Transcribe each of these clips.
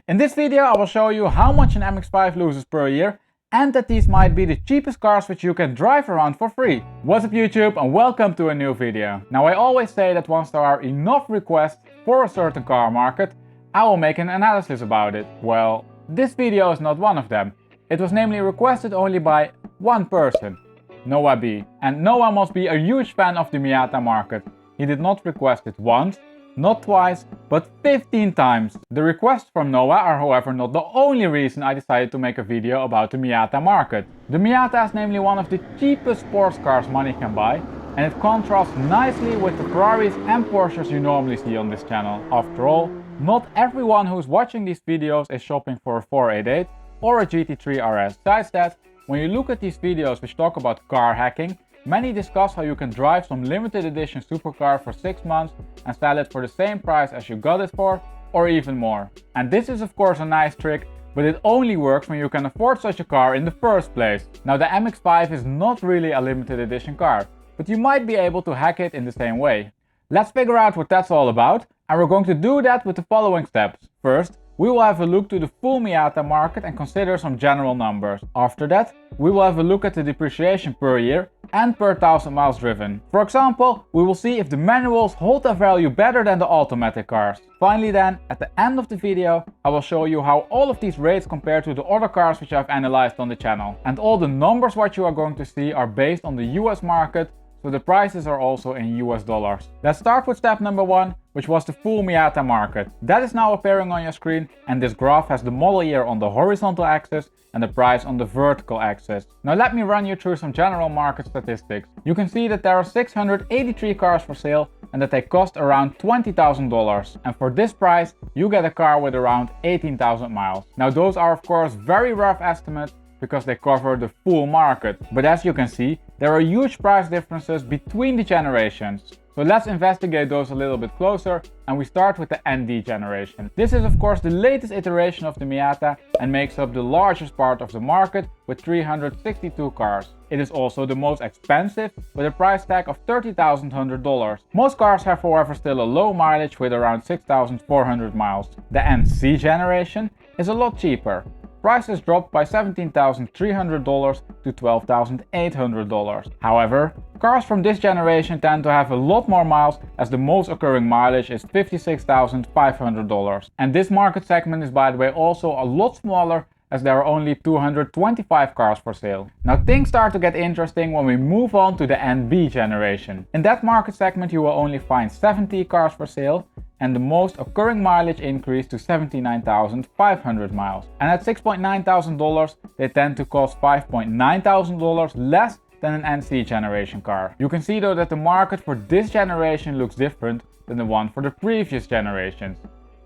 In this video I will show you how much an MX-5 loses per year and that these might be the cheapest cars which you can drive around for free. What's up YouTube and welcome to a new video. Now I always say that once there are enough requests for a certain car market, I will make an analysis about it. Well, this video is not one of them. It was namely requested only by one person, Noah B. And Noah must be a huge fan of the Miata market. He did not request it once, not twice, but 15 times. The requests from Noah are however not the only reason I decided to make a video about the Miata market. The Miata is namely one of the cheapest sports cars money can buy, and it contrasts nicely with the Ferraris and Porsches you normally see on this channel. After all, not everyone who's watching these videos is shopping for a 488 or a GT3 RS. Besides that, when you look at these videos which talk about car hacking, many discuss how you can drive some limited edition supercar for 6 months and sell it for the same price as you got it for, or even more. And this is of course a nice trick, but it only works when you can afford such a car in the first place. Now the MX-5 is not really a limited edition car, but you might be able to hack it in the same way. Let's figure out what that's all about, and we're going to do that with the following steps. First, we will have a look to the full Miata market and consider some general numbers. After that, we will have a look at the depreciation per year and per 1000 miles driven. For example, we will see if the manuals hold their value better than the automatic cars. Finally then, at the end of the video, I will show you how all of these rates compare to the other cars which I've analyzed on the channel. And all the numbers what you are going to see are based on the US market, so the prices are also in US dollars. Let's start with step number 1, which was the full Miata market. That is now appearing on your screen, and this graph has the model year on the horizontal axis and the price on the vertical axis. Now let me run you through some general market statistics. You can see that there are 683 cars for sale and that they cost around $20,000. And for this price, you get a car with around 18,000 miles. Now those are of course very rough estimates because they cover the full market. But as you can see, there are huge price differences between the generations. So let's investigate those a little bit closer, and we start with the ND generation. This is of course the latest iteration of the Miata and makes up the largest part of the market with 362 cars. It is also the most expensive with a price tag of $30,100. Most cars have however still a low mileage with around 6,400 miles. The NC generation is a lot cheaper. Prices dropped by $17,300 to $12,800. However, cars from this generation tend to have a lot more miles as the most occurring mileage is $56,500. And this market segment is by the way also a lot smaller as there are only 225 cars for sale. Now things start to get interesting when we move on to the NB generation. In that market segment you will only find 70 cars for sale, and the most occurring mileage increased to 79,500 miles. And at $6,900 they tend to cost $5,900 less than an NC generation car. You can see though that the market for this generation looks different than the one for the previous generations.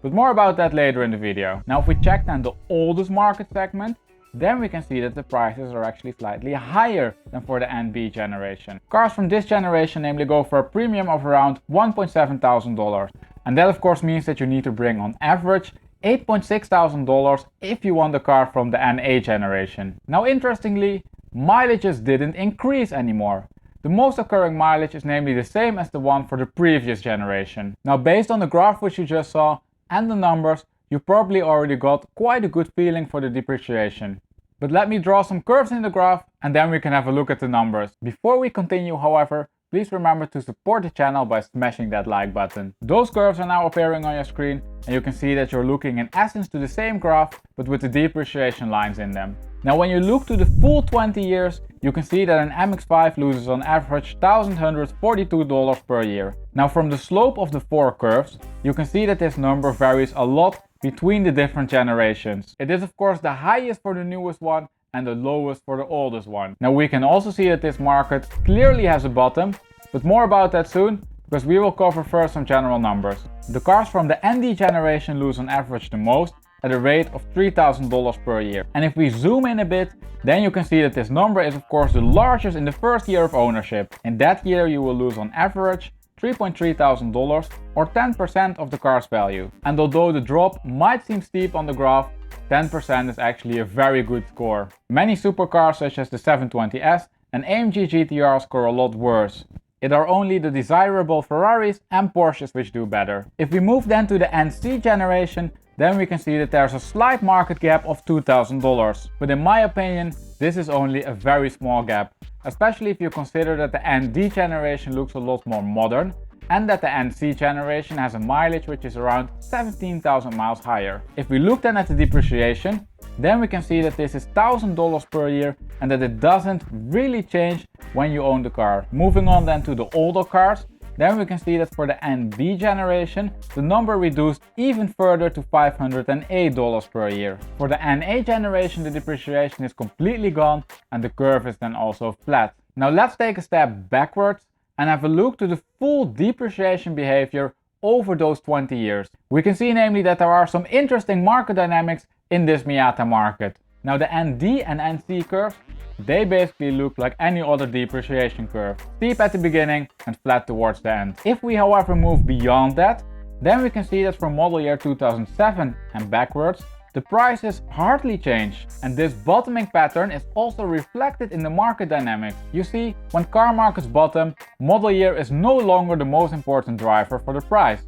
But more about that later in the video. Now if we check then the oldest market segment, then we can see that the prices are actually slightly higher than for the NB generation. Cars from this generation namely go for a premium of around $1,700. And that of course means that you need to bring on average $8,600 if you want the car from the NA generation. Now interestingly, mileages didn't increase anymore. The most occurring mileage is namely the same as the one for the previous generation. Now based on the graph which you just saw and the numbers, you probably already got quite a good feeling for the depreciation. But let me draw some curves in the graph and then we can have a look at the numbers. Before we continue however, please remember to support the channel by smashing that like button. Those curves are now appearing on your screen and you can see that you're looking in essence to the same graph but with the depreciation lines in them. Now when you look to the full 20 years, you can see that an MX-5 loses on average $1,142 per year. Now from the slope of the 4 curves, you can see that this number varies a lot between the different generations. It is of course the highest for the newest one and the lowest for the oldest one. Now we can also see that this market clearly has a bottom, but more about that soon, because we will cover first some general numbers. The cars from the ND generation lose on average the most at a rate of $3,000 per year. And if we zoom in a bit, then you can see that this number is of course the largest in the first year of ownership. In that year you will lose on average $3,300 or 10% of the car's value. And although the drop might seem steep on the graph, 10% is actually a very good score. Many supercars such as the 720S and AMG GTR score a lot worse. It are only the desirable Ferraris and Porsches which do better. If we move then to the NC generation, then we can see that there's a slight market gap of $2,000. But in my opinion, this is only a very small gap, especially if you consider that the ND generation looks a lot more modern and that the NC generation has a mileage which is around 17,000 miles higher. If we look then at the depreciation, then we can see that this is $1,000 per year and that it doesn't really change when you own the car. Moving on then to the older cars, then we can see that for the NB generation, the number reduced even further to $508 per year. For the NA generation, the depreciation is completely gone and the curve is then also flat. Now let's take a step backwards and have a look to the full depreciation behavior over those 20 years. We can see namely that there are some interesting market dynamics in this Miata market. Now the ND and NC curves, they basically look like any other depreciation curve, steep at the beginning and flat towards the end. If we however move beyond that, then we can see that from model year 2007 and backwards, the prices hardly change, and this bottoming pattern is also reflected in the market dynamics. You see, when car markets bottom, model year is no longer the most important driver for the price.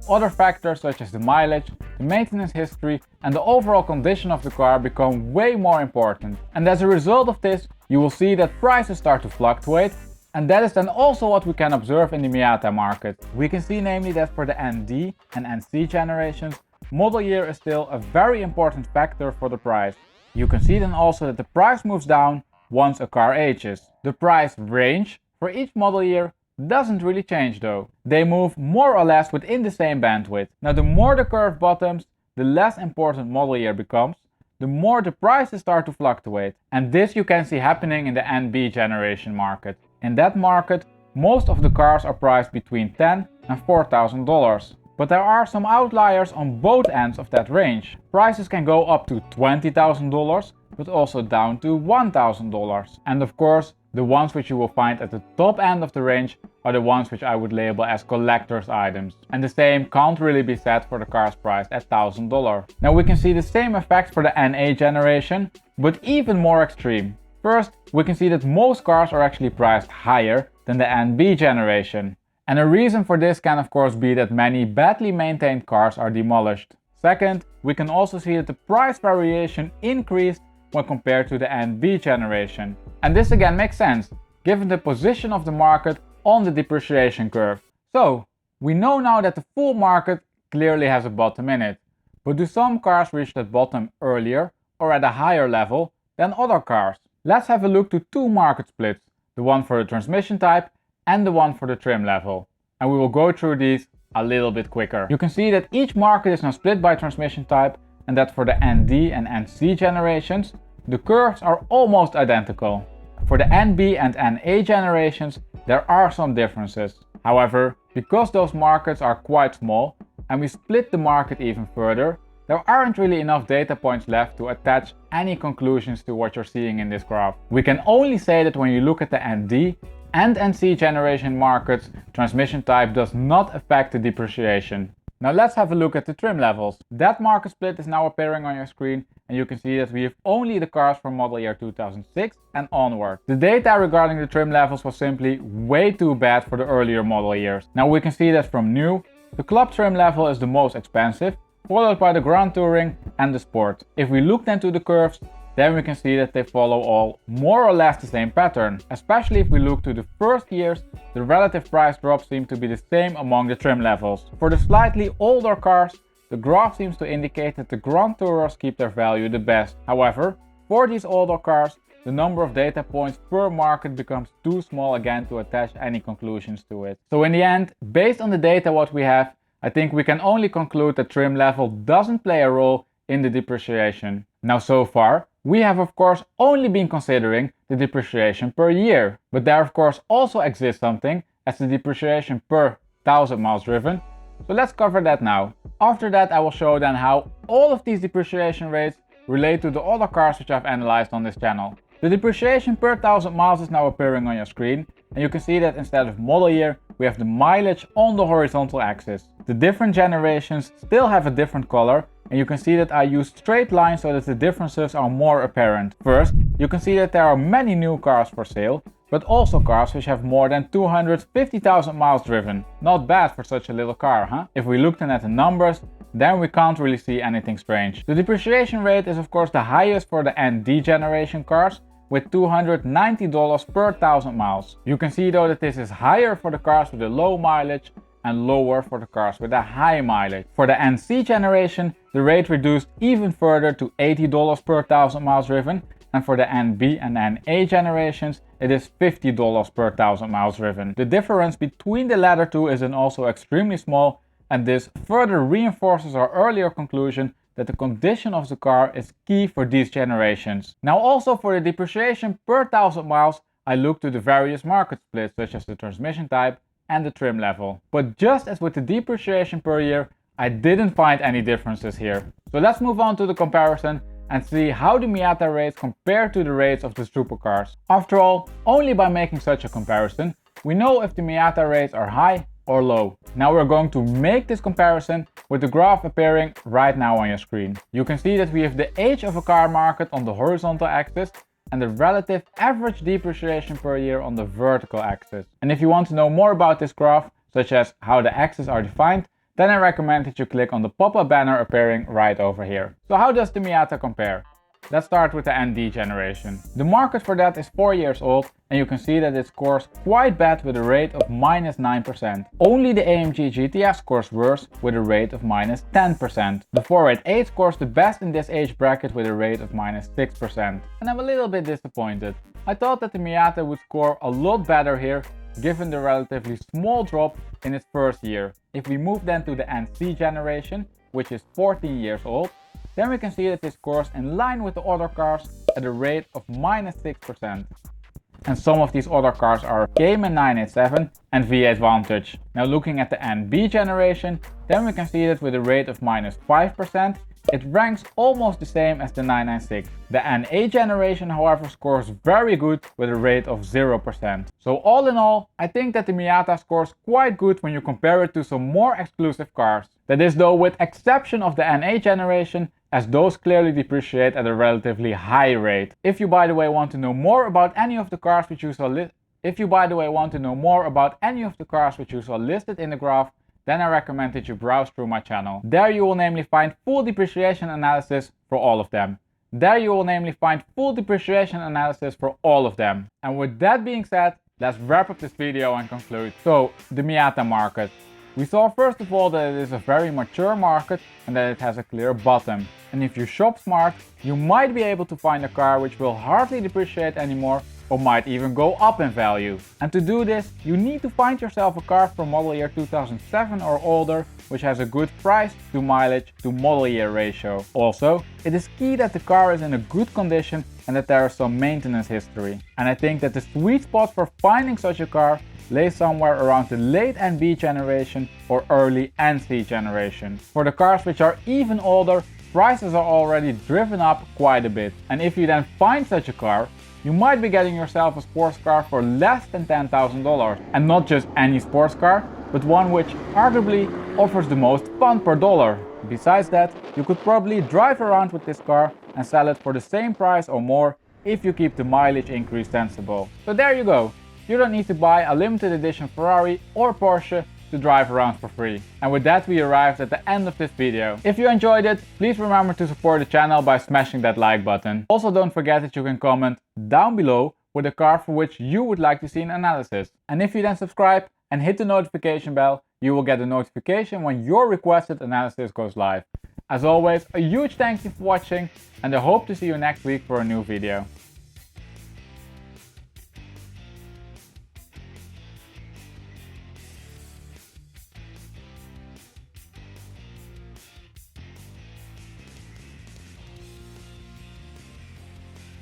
Other factors such as the mileage, the maintenance history and the overall condition of the car become way more important. And as a result of this, you will see that prices start to fluctuate, and that is then also what we can observe in the Miata market. We can see namely that for the ND and NC generations, model year is still a very important factor for the price. You can see then also that the price moves down once a car ages. The price range for each model year doesn't really change though. They move more or less within the same bandwidth. Now the more the curve bottoms, the less important model year becomes, the more the prices start to fluctuate. And this you can see happening in the NB generation market. In that market, most of the cars are priced between $10,000 and $4,000. But there are some outliers on both ends of that range. Prices can go up to $20,000, but also down to $1,000. And of course, the ones which you will find at the top end of the range are the ones which I would label as collector's items. And the same can't really be said for the cars priced at $1,000. Now we can see the same effect for the NA generation, but even more extreme. First, we can see that most cars are actually priced higher than the NB generation. And a reason for this can of course be that many badly maintained cars are demolished. Second, we can also see that the price variation increased when compared to the NB generation. And this again makes sense, given the position of the market on the depreciation curve. So, we know now that the full market clearly has a bottom in it. But do some cars reach that bottom earlier or at a higher level than other cars? Let's have a look to two market splits, the one for the transmission type and the one for the trim level. And we will go through these a little bit quicker. You can see that each market is now split by transmission type and that for the ND and NC generations, the curves are almost identical. For the NB and NA generations, there are some differences. However, because those markets are quite small and we split the market even further, there aren't really enough data points left to attach any conclusions to what you're seeing in this graph. We can only say that when you look at the ND and NC generation markets, transmission type does not affect the depreciation. Now let's have a look at the trim levels. That market split is now appearing on your screen and you can see that we have only the cars from model year 2006 and onward. The data regarding the trim levels was simply way too bad for the earlier model years. Now we can see that from new, the club trim level is the most expensive, followed by the Grand Touring and the Sport. If we look then to the curves, then we can see that they follow all more or less the same pattern. Especially if we look to the first years, the relative price drops seem to be the same among the trim levels. For the slightly older cars, the graph seems to indicate that the Grand Tourers keep their value the best. However, for these older cars, the number of data points per market becomes too small again to attach any conclusions to it. So in the end, based on the data what we have, I think we can only conclude that trim level doesn't play a role in the depreciation. Now so far, we have of course only been considering the depreciation per year, but there of course also exists something as the depreciation per 1000 miles driven, so let's cover that now. After that I will show then how all of these depreciation rates relate to the other cars which I've analyzed on this channel. The depreciation per 1000 miles is now appearing on your screen and you can see that instead of model year we have the mileage on the horizontal axis. The different generations still have a different color and you can see that I use straight lines so that the differences are more apparent. First, you can see that there are many new cars for sale, but also cars which have more than 250,000 miles driven. Not bad for such a little car, huh? If we look then at the numbers, then we can't really see anything strange. The depreciation rate is of course the highest for the ND generation cars, with $290 per 1000 miles. You can see though that this is higher for the cars with a low mileage and lower for the cars with a high mileage. For the NC generation, the rate reduced even further to $80 per 1000 miles driven, and for the NB and NA generations, it is $50 per 1000 miles driven. The difference between the latter two is then also extremely small, and this further reinforces our earlier conclusion that the condition of the car is key for these generations. Now also for the depreciation per 1000 miles, I looked to the various market splits such as the transmission type and the trim level. But just as with the depreciation per year, I didn't find any differences here. So let's move on to the comparison and see how the Miata rates compare to the rates of the supercars. After all, only by making such a comparison, we know if the Miata rates are high or low. Now we're going to make this comparison with the graph appearing right now on your screen. You can see that we have the age of a car market on the horizontal axis and the relative average depreciation per year on the vertical axis. And if you want to know more about this graph, such as how the axes are defined, then I recommend that you click on the pop-up banner appearing right over here. So how does the Miata compare? Let's start with the ND generation. The market for that is 4 years old, and you can see that it scores quite bad with a rate of -9%. Only the AMG GTS scores worse with a rate of -10%. The 488 scores the best in this age bracket with a rate of -6%. And I'm a little bit disappointed. I thought that the Miata would score a lot better here, given the relatively small drop in its first year. If we move then to the NC generation, which is 14 years old, then we can see that this scores in line with the other cars at a rate of -6%. And some of these other cars are Cayman 987 and V8 Vantage. Now looking at the NB generation, then we can see that with a rate of -5%, it ranks almost the same as the 996. The NA generation however scores very good with a rate of 0%. So all in all, I think that the Miata scores quite good when you compare it to some more exclusive cars. That is though with exception of the NA generation, as those clearly depreciate at a relatively high rate. If you by the way want to know more about any of the cars which you saw listed in the graph, then I recommend that you browse through my channel. There you will namely find full depreciation analysis for all of them. And with that being said, let's wrap up this video and conclude. So, the Miata market. We saw first of all that it is a very mature market and that it has a clear bottom. And if you shop smart, you might be able to find a car which will hardly depreciate anymore or might even go up in value. And to do this, you need to find yourself a car from model year 2007 or older, which has a good price to mileage to model year ratio. Also, it is key that the car is in a good condition and that there is some maintenance history. And I think that the sweet spot for finding such a car lays somewhere around the late NB generation or early NC generation. For the cars which are even older, prices are already driven up quite a bit. And if you then find such a car, you might be getting yourself a sports car for less than $10,000. And not just any sports car, but one which arguably offers the most fun per dollar. Besides that, you could probably drive around with this car and sell it for the same price or more if you keep the mileage increase sensible. So there you go. You don't need to buy a limited edition Ferrari or Porsche to drive around for free. And with that we arrived at the end of this video. If you enjoyed it, please remember to support the channel by smashing that like button. Also don't forget that you can comment down below with a car for which you would like to see an analysis. And if you then subscribe and hit the notification bell, you will get a notification when your requested analysis goes live. As always, a huge thank you for watching and I hope to see you next week for a new video.